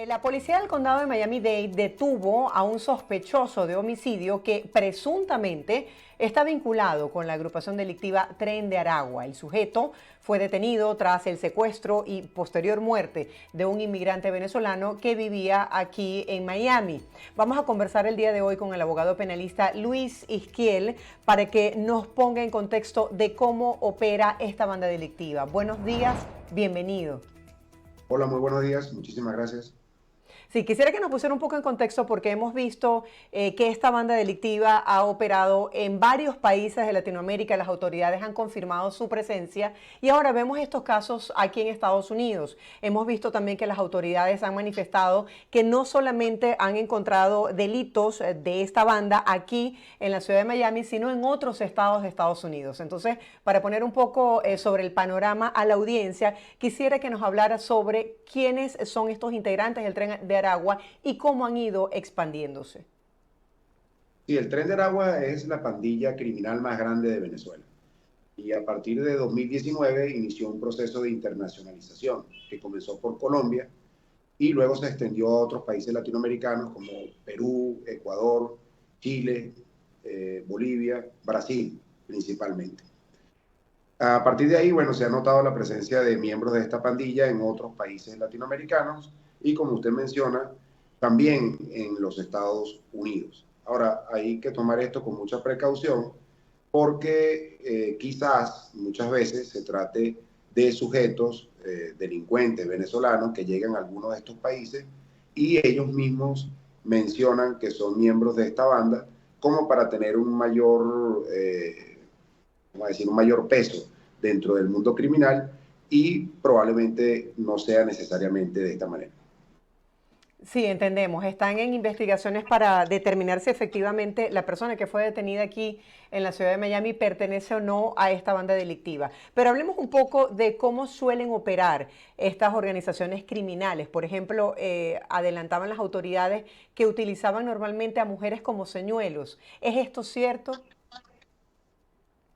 La policía del condado de Miami-Dade detuvo a un sospechoso de homicidio que presuntamente está vinculado con la agrupación delictiva Tren de Aragua. El sujeto fue detenido tras el secuestro y posterior muerte de un inmigrante venezolano que vivía aquí en Miami. Vamos a conversar el día de hoy con el abogado penalista Luis Izquiel para que nos ponga en contexto de cómo opera esta banda delictiva. Buenos días, bienvenido. Hola, muy buenos días. Muchísimas gracias. Sí, quisiera que nos pusiera un poco en contexto porque hemos visto que esta banda delictiva ha operado en varios países de Latinoamérica, las autoridades han confirmado su presencia y ahora vemos estos casos aquí en Estados Unidos. Hemos visto también que las autoridades han manifestado que no solamente han encontrado delitos de esta banda aquí en la ciudad de Miami, sino en otros estados de Estados Unidos. Entonces, para poner un poco sobre el panorama a la audiencia, quisiera que nos hablara sobre quiénes son estos integrantes del Tren de Aragua y cómo han ido expandiéndose. Sí, el Tren de Aragua es la pandilla criminal más grande de Venezuela y a partir de 2019 inició un proceso de internacionalización que comenzó por Colombia y luego se extendió a otros países latinoamericanos como Perú, Ecuador, Chile, Bolivia, Brasil principalmente. A partir de ahí, bueno, se ha notado la presencia de miembros de esta pandilla en otros países latinoamericanos y, como usted menciona, también en los Estados Unidos. Ahora, hay que tomar esto con mucha precaución porque quizás muchas veces se trate de sujetos, delincuentes venezolanos que llegan a algunos de estos países y ellos mismos mencionan que son miembros de esta banda como para tener un mayor, vamos a decir, un mayor peso dentro del mundo criminal y probablemente no sea necesariamente de esta manera. Sí, entendemos. Están en investigaciones para determinar si efectivamente la persona que fue detenida aquí en la ciudad de Miami pertenece o no a esta banda delictiva. Pero hablemos un poco de cómo suelen operar estas organizaciones criminales. Por ejemplo, adelantaban las autoridades que utilizaban normalmente a mujeres como señuelos. ¿Es esto cierto?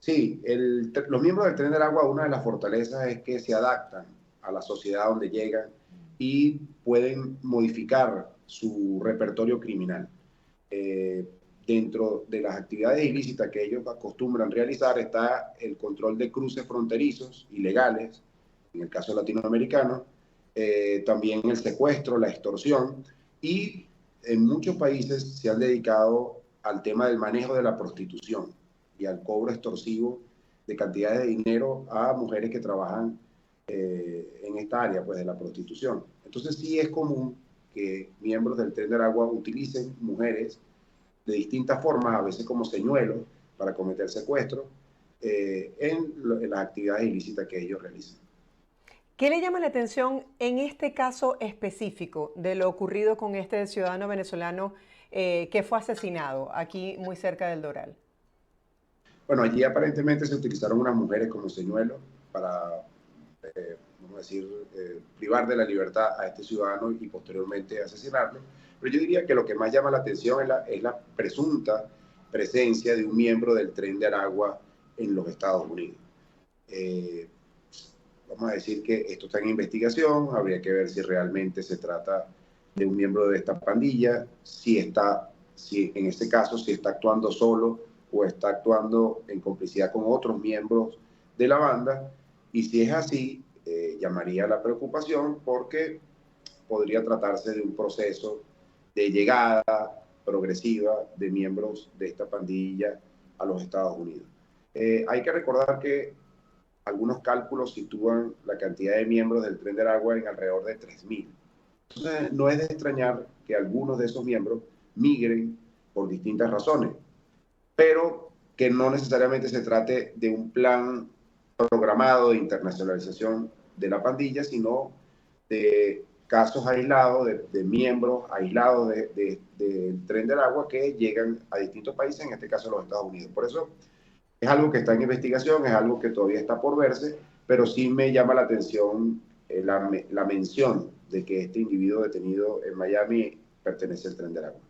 Sí, los miembros del Tren del Agua, una de las fortalezas es que se adaptan a la sociedad donde llegan y pueden modificar su repertorio criminal. Eh, Dentro de las actividades ilícitas que ellos acostumbran realizar está el control de cruces fronterizos ilegales, en el caso latinoamericano, también el secuestro, la extorsión y en muchos países se han dedicado al tema del manejo de la prostitución y al cobro extorsivo de cantidades de dinero a mujeres que trabajan en esta área pues, de la prostitución. Entonces sí es común que miembros del Tren del Agua utilicen mujeres de distintas formas, a veces como señuelos, para cometer secuestros, en las actividades ilícitas que ellos realizan. ¿Qué le llama la atención en este caso específico de lo ocurrido con este ciudadano venezolano que fue asesinado aquí muy cerca del Doral? Bueno, allí aparentemente se utilizaron unas mujeres como señuelos para, vamos a decir, privar de la libertad a este ciudadano y posteriormente asesinarlo. Pero yo diría que lo que más llama la atención es la presunta presencia de un miembro del Tren de Aragua en los Estados Unidos. Eh, Vamos a decir que esto está en investigación, habría que ver si realmente se trata de un miembro de esta pandilla, si en este caso, si está actuando solo o está actuando en complicidad con otros miembros de la banda, y si es así, llamaría la preocupación porque podría tratarse de un proceso de llegada progresiva de miembros de esta pandilla a los Estados Unidos. Hay que recordar que algunos cálculos sitúan la cantidad de miembros del Tren del Agua en alrededor de 3.000. Entonces, no es de extrañar que algunos de esos miembros migren por distintas razones, pero que no necesariamente se trate de un plan programado de internacionalización de la pandilla, sino de casos aislados, de miembros aislados del Tren del Agua que llegan a distintos países, en este caso los Estados Unidos. Por eso es algo que está en investigación, es algo que todavía está por verse, pero sí me llama la atención la mención de que este individuo detenido en Miami pertenece al Tren del Agua.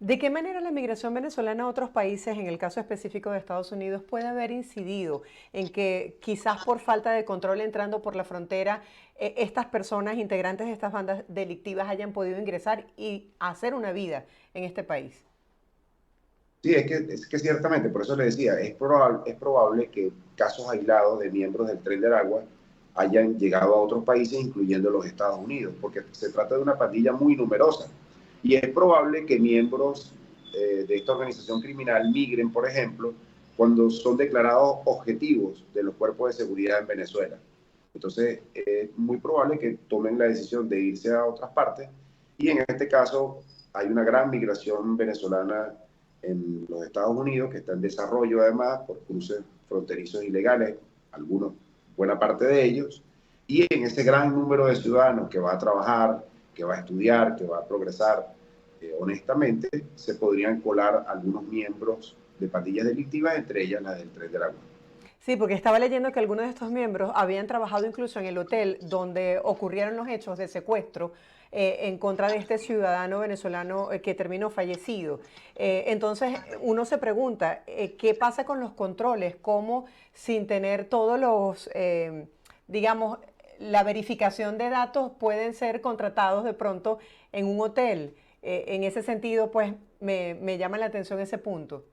¿De qué manera la migración venezolana a otros países, en el caso específico de Estados Unidos, puede haber incidido en que quizás por falta de control entrando por la frontera, estas personas integrantes de estas bandas delictivas hayan podido ingresar y hacer una vida en este país? Sí, es que ciertamente, por eso le decía, es probable que casos aislados de miembros del Tren de Aragua hayan llegado a otros países, incluyendo los Estados Unidos, porque se trata de una pandilla muy numerosa. Y es probable que miembros de esta organización criminal migren, por ejemplo, cuando son declarados objetivos de los cuerpos de seguridad en Venezuela. Entonces, es muy probable que tomen la decisión de irse a otras partes. Y en este caso, hay una gran migración venezolana en los Estados Unidos, que está en desarrollo además por cruces fronterizos ilegales, algunos, buena parte de ellos, y en ese gran número de ciudadanos que va a trabajar, que va a estudiar, que va a progresar, honestamente, se podrían colar algunos miembros de pandillas delictivas, entre ellas las del Tren de Aragua. Sí, porque estaba leyendo que algunos de estos miembros habían trabajado incluso en el hotel donde ocurrieron los hechos de secuestro en contra de este ciudadano venezolano que terminó fallecido. Entonces, uno se pregunta, ¿qué pasa con los controles? ¿Cómo sin tener todos los, digamos, la verificación de datos pueden ser contratados de pronto en un hotel? En ese sentido, pues me llama la atención ese punto.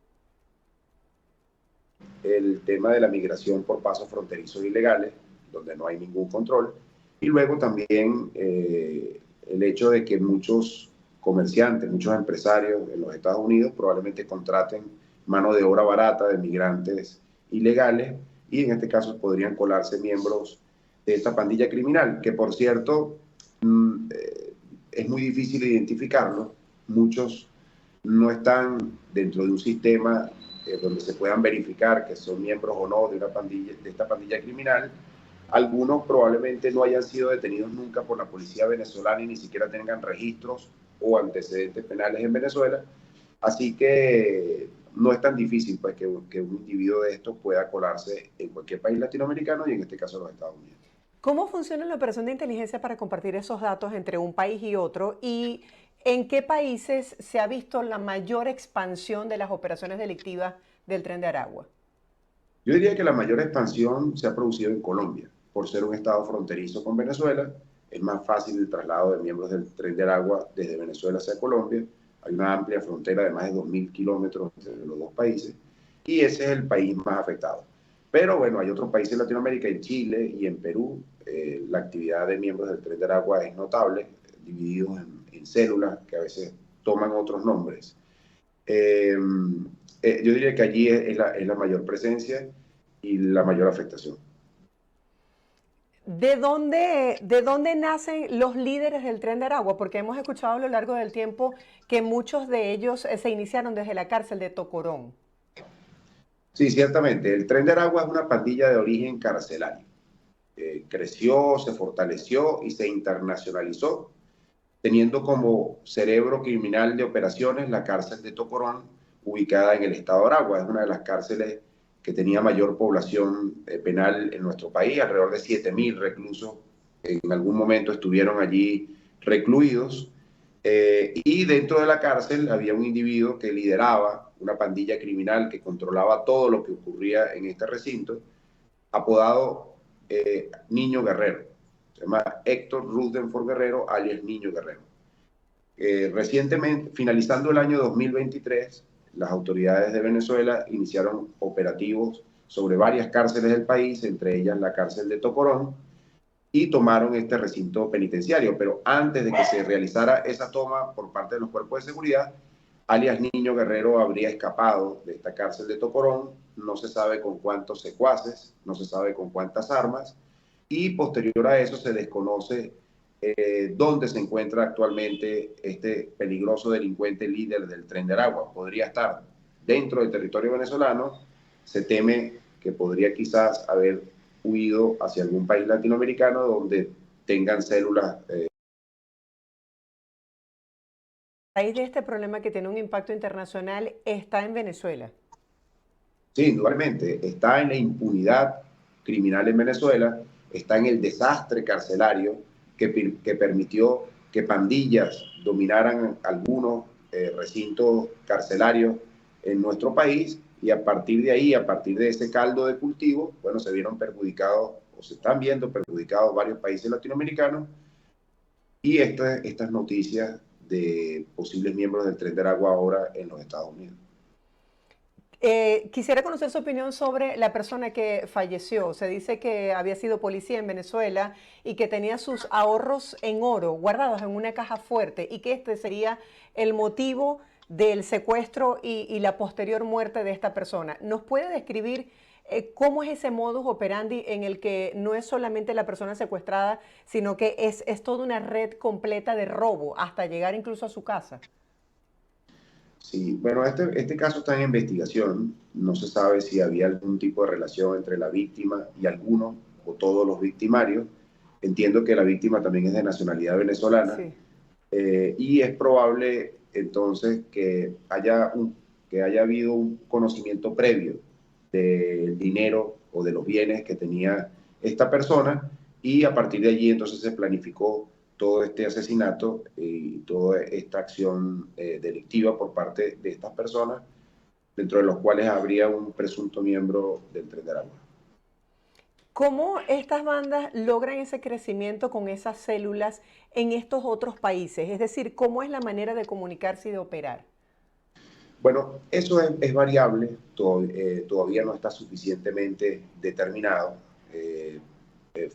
El tema de la migración por pasos fronterizos ilegales, donde no hay ningún control, y luego también el hecho de que muchos comerciantes, muchos empresarios en los Estados Unidos probablemente contraten mano de obra barata de migrantes ilegales y en este caso podrían colarse miembros de esta pandilla criminal, que por cierto es muy difícil identificarlo. Muchos no están dentro de un sistema donde se puedan verificar que son miembros o no de una pandilla, de esta pandilla criminal. Algunos probablemente no hayan sido detenidos nunca por la policía venezolana y ni siquiera tengan registros o antecedentes penales en Venezuela. Así que no es tan difícil pues, que un individuo de estos pueda colarse en cualquier país latinoamericano y en este caso los Estados Unidos. ¿Cómo funciona la operación de inteligencia para compartir esos datos entre un país y otro? ¿Y en qué países se ha visto la mayor expansión de las operaciones delictivas del Tren de Aragua? Yo diría que la mayor expansión se ha producido en Colombia, por ser un estado fronterizo con Venezuela. Es más fácil el traslado de miembros del Tren de Aragua desde Venezuela hacia Colombia. Hay una amplia frontera de más de 2.000 kilómetros entre los dos países y ese es el país más afectado. Pero bueno, hay otros países de Latinoamérica, en Chile y en Perú, la actividad de miembros del Tren de Aragua es notable, divididos en células que a veces toman otros nombres. Eh, yo diría que allí es la mayor presencia y la mayor afectación. ¿De dónde nacen los líderes del Tren de Aragua? Porque hemos escuchado a lo largo del tiempo que muchos de ellos se iniciaron desde la cárcel de Tocorón. Sí, ciertamente. El Tren de Aragua es una pandilla de origen carcelario. Creció, se fortaleció y se internacionalizó, teniendo como cerebro criminal de operaciones la cárcel de Tocorón, ubicada en el estado de Aragua. Es una de las cárceles que tenía mayor población penal en nuestro país, alrededor de 7.000 reclusos en algún momento estuvieron allí recluidos. Y dentro de la cárcel había un individuo que lideraba una pandilla criminal que controlaba todo lo que ocurría en este recinto, apodado Niño Guerrero. Se llama Héctor Rutherford Guerrero, alias Niño Guerrero. Recientemente, finalizando el año 2023, las autoridades de Venezuela iniciaron operativos sobre varias cárceles del país, entre ellas la cárcel de Tocorón, y tomaron este recinto penitenciario. Pero antes de que se realizara esa toma por parte de los cuerpos de seguridad, alias Niño Guerrero habría escapado de esta cárcel de Tocorón, no se sabe con cuántos secuaces, no se sabe con cuántas armas, y posterior a eso se desconoce dónde se encuentra actualmente este peligroso delincuente líder del Tren de Aragua. Podría estar dentro del territorio venezolano, se teme que podría quizás haber huido hacia algún país latinoamericano donde tengan células. A raíz de este problema que tiene un impacto internacional está en Venezuela. Sí, indudablemente, está en la impunidad criminal en Venezuela, está en el desastre carcelario que permitió que pandillas dominaran algunos recintos carcelarios en nuestro país, y a partir de ahí, a partir de ese caldo de cultivo, bueno, se vieron perjudicados o se están viendo perjudicados varios países latinoamericanos, y estas noticias de posibles miembros del Tren de Aragua ahora en los Estados Unidos. Quisiera conocer su opinión sobre la persona que falleció. Se dice que había sido policía en Venezuela y que tenía sus ahorros en oro guardados en una caja fuerte y que este sería el motivo del secuestro y la posterior muerte de esta persona. ¿Nos puede describir cómo es ese modus operandi en el que no es solamente la persona secuestrada, sino que es toda una red completa de robo hasta llegar incluso a su casa? Sí, bueno, este caso está en investigación. No se sabe si había algún tipo de relación entre la víctima y algunos o todos los victimarios. Entiendo que la víctima también es de nacionalidad venezolana, Sí. y es probable entonces que haya habido un conocimiento previo del dinero o de los bienes que tenía esta persona, y a partir de allí entonces se planificó todo este asesinato y toda esta acción delictiva por parte de estas personas, dentro de los cuales habría un presunto miembro del Tren de Aragua. ¿Cómo estas bandas logran ese crecimiento con esas células en estos otros países? Es decir, ¿cómo es la manera de comunicarse y de operar? Bueno, eso es variable, todavía no está suficientemente determinado.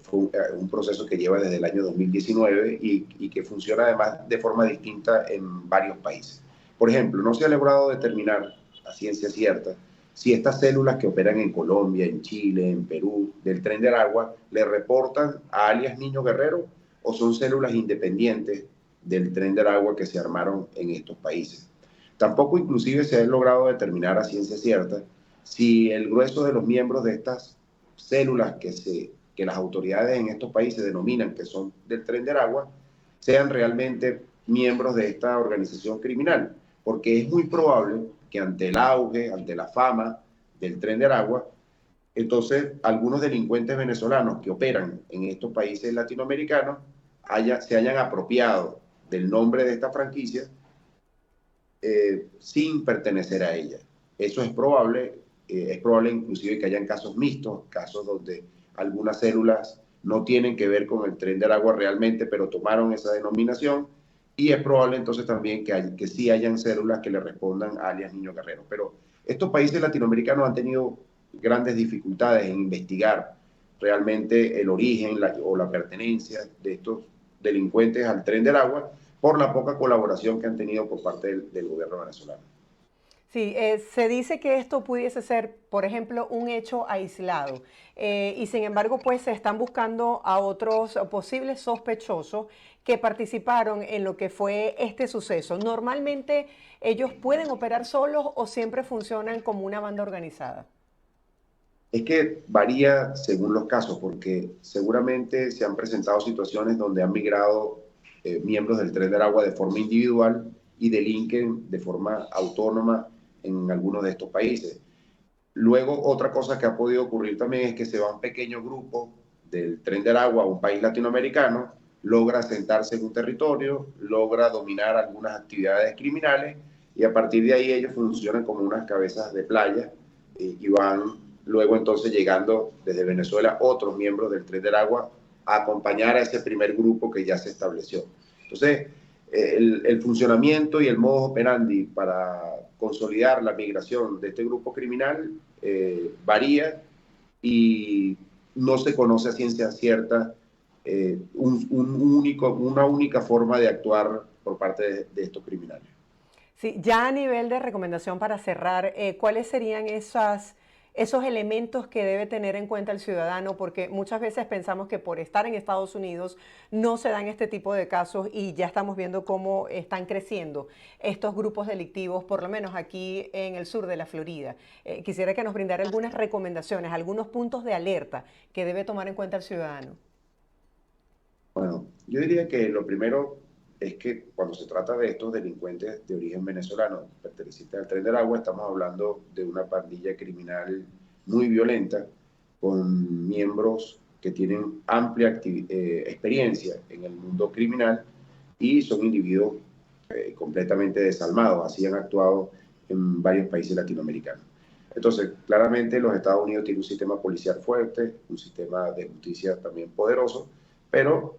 Fue un proceso que lleva desde el año 2019 y que funciona además de forma distinta en varios países. Por ejemplo, no se ha logrado determinar a ciencia cierta si estas células que operan en Colombia, en Chile, en Perú, del Tren del Agua, le reportan a alias Niño Guerrero o son células independientes del Tren del Agua que se armaron en estos países. Tampoco inclusive se ha logrado determinar a ciencia cierta si el grueso de los miembros de estas células que las autoridades en estos países denominan que son del Tren de Aragua sean realmente miembros de esta organización criminal, porque es muy probable que ante el auge, ante la fama del Tren de Aragua, entonces algunos delincuentes venezolanos que operan en estos países latinoamericanos se hayan apropiado del nombre de esta franquicia sin pertenecer a ella. Eso es probable inclusive que hayan casos mixtos, casos donde algunas células no tienen que ver con el Tren de Aragua realmente, pero tomaron esa denominación, y es probable entonces también que sí hayan células que le respondan a alias Niño Guerrero. Pero estos países latinoamericanos han tenido grandes dificultades en investigar realmente el origen o la pertenencia de estos delincuentes al Tren del Agua, por la poca colaboración que han tenido por parte del gobierno venezolano. Sí, se dice que esto pudiese ser, por ejemplo, un hecho aislado y sin embargo, pues se están buscando a otros posibles sospechosos que participaron en lo que fue este suceso. Normalmente, ¿ellos pueden operar solos o siempre funcionan como una banda organizada? Es que varía según los casos, porque seguramente se han presentado situaciones donde han migrado miembros del Tren del Agua de forma individual y delinquen de forma autónoma en algunos de estos países. Luego, otra cosa que ha podido ocurrir también es que se va un pequeño grupo del Tren del Agua a un país latinoamericano, logra asentarse en un territorio, logra dominar algunas actividades criminales, y a partir de ahí ellos funcionan como unas cabezas de playa, y van luego entonces llegando desde Venezuela otros miembros del Tren del Agua a acompañar a ese primer grupo que ya se estableció. Entonces, el funcionamiento y el modus operandi para consolidar la migración de este grupo criminal varía, y no se conoce a ciencia cierta una única forma de actuar por parte de estos criminales. Sí, ya a nivel de recomendación para cerrar, ¿cuáles serían esos elementos que debe tener en cuenta el ciudadano? Porque muchas veces pensamos que por estar en Estados Unidos no se dan este tipo de casos y ya estamos viendo cómo están creciendo estos grupos delictivos, por lo menos aquí en el sur de la Florida. Quisiera que nos brindara algunas recomendaciones, algunos puntos de alerta que debe tomar en cuenta el ciudadano. Bueno, yo diría que lo primero es que cuando se trata de estos delincuentes de origen venezolano pertenecientes al Tren del Agua, estamos hablando de una pandilla criminal muy violenta, con miembros que tienen amplia experiencia en el mundo criminal, y son individuos completamente desalmados. Así han actuado en varios países latinoamericanos. Entonces, claramente los Estados Unidos tienen un sistema policial fuerte, un sistema de justicia también poderoso, pero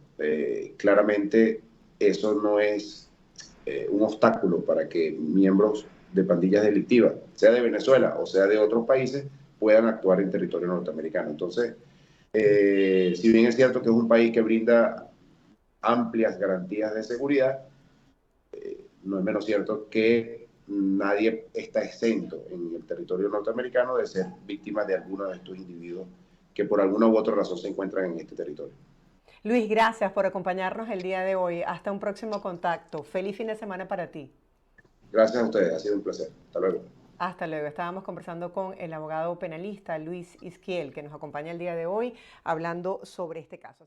claramente eso no es un obstáculo para que miembros de pandillas delictivas, sea de Venezuela o sea de otros países, puedan actuar en territorio norteamericano. Entonces, si bien es cierto que es un país que brinda amplias garantías de seguridad, no es menos cierto que nadie está exento en el territorio norteamericano de ser víctima de alguno de estos individuos que por alguna u otra razón se encuentran en este territorio. Luis, gracias por acompañarnos el día de hoy. Hasta un próximo contacto. Feliz fin de semana para ti. Gracias a ustedes, ha sido un placer. Hasta luego. Hasta luego. Estábamos conversando con el abogado penalista Luis Izquiel, que nos acompaña el día de hoy hablando sobre este caso.